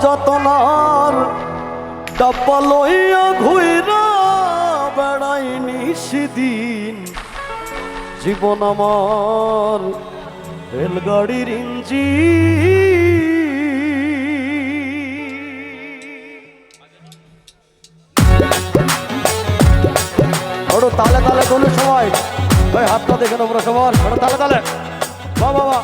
যতনার ডাব্বা লইয়া ঘুইরা বেড়াই নিশিদিন জীবন আমার রেলগাড়ির ইঞ্জিন। তালে তালে কোনো সময় ভাই হাতটা দেখে তোমরা সবার তালে তালে বা বাবা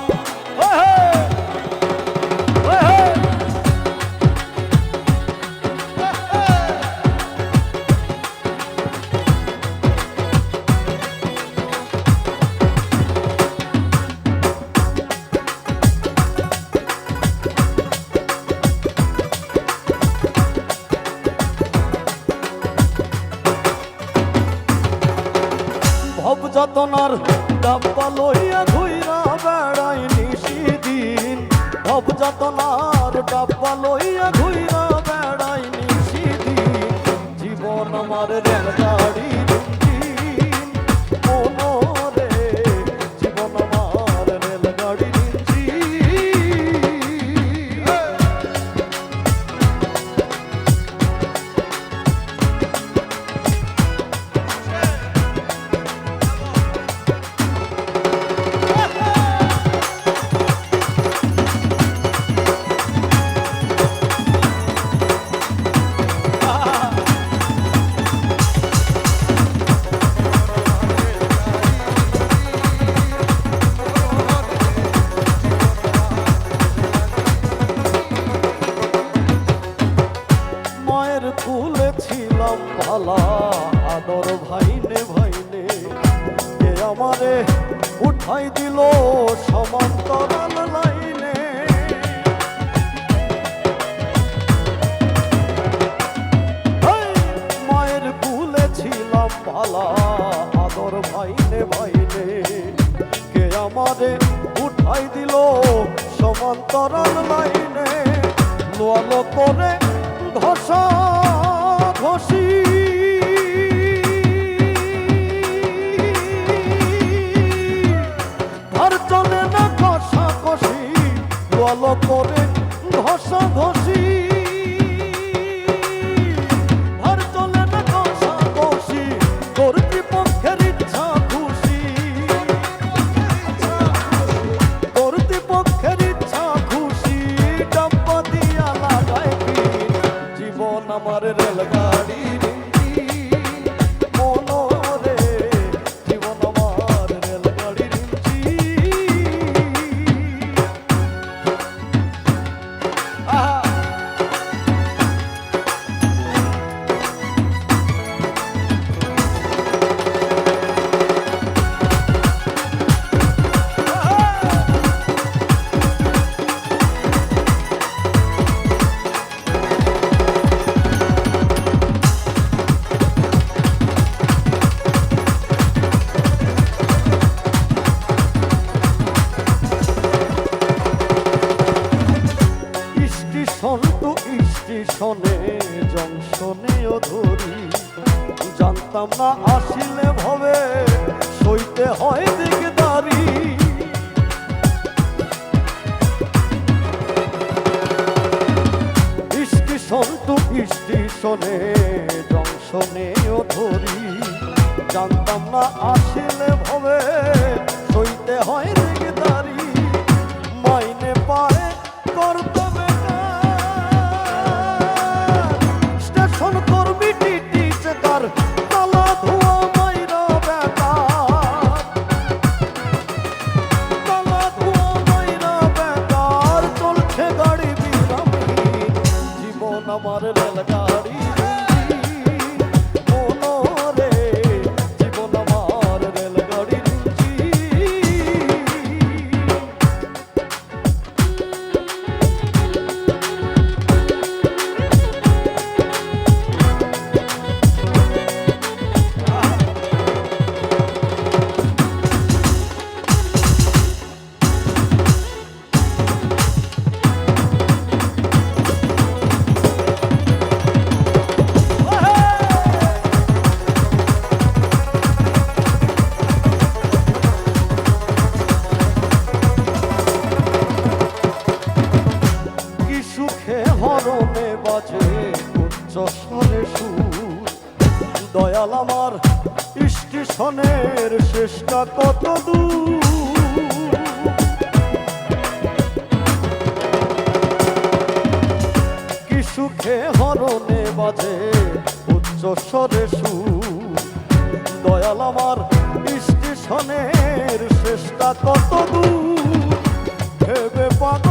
যতনার ডাব্বা লইয়া ঘুইরা বেড়াই নিশিদিন ভব যতনার ডাব্বা লইয়া ঘুইরা বেড়াই নিশিদিন জীবন আমার রেলগাড়ির ইঞ্জিন মনরে জীবন আমার রেলগাড়ির তুলেছিলাম ভালা আদর ভাইনে ভাইনে কে আমারে উঠাই দিল সমান্তরাল লাইনে মায়ের তুলেছিলাম ভালা আদর ভাইনে ভাইনে কে আমারে উঠাই দিল সমান্তরাল লাইনে লোয়ালো করে ঘষা ঘষি আর চলে না ঘষা ঘষি বল করে ঘষা ঘষি আর চলে না ঘষা ঘষি কর্তৃপক্ষের ইচ্ছা খুশি কর্তৃপক্ষের ইচ্ছা খুশি ডাব্বা দিয়া লাগায় জীবন আমার রেলগাড়ির ইঞ্জিন মনরে জীবন আমার রেলগাড়ির স্টেশনে জংশনেও ধরি জানতাম না আসিলে ভবে সইতে হয় দিকদারি স্টেশন টু স্টেশনে জংশনেও ধরি জানতাম না আসিলে ভবে সইতে হয় দিকদারি মাইনে পায় করতে আমার রেলগাড়ি মনরে জীবন আমার রেলগাড়ির ইঞ্জিন। স্বরে সুর দয়াল আমার স্টেশনের শেষটা কত দূর কি সুখে হরণে বাজে উচ্চ স্বরে সুর দয়াল আমার স্টেশনের শেষটা কত দূর ভেবে পাক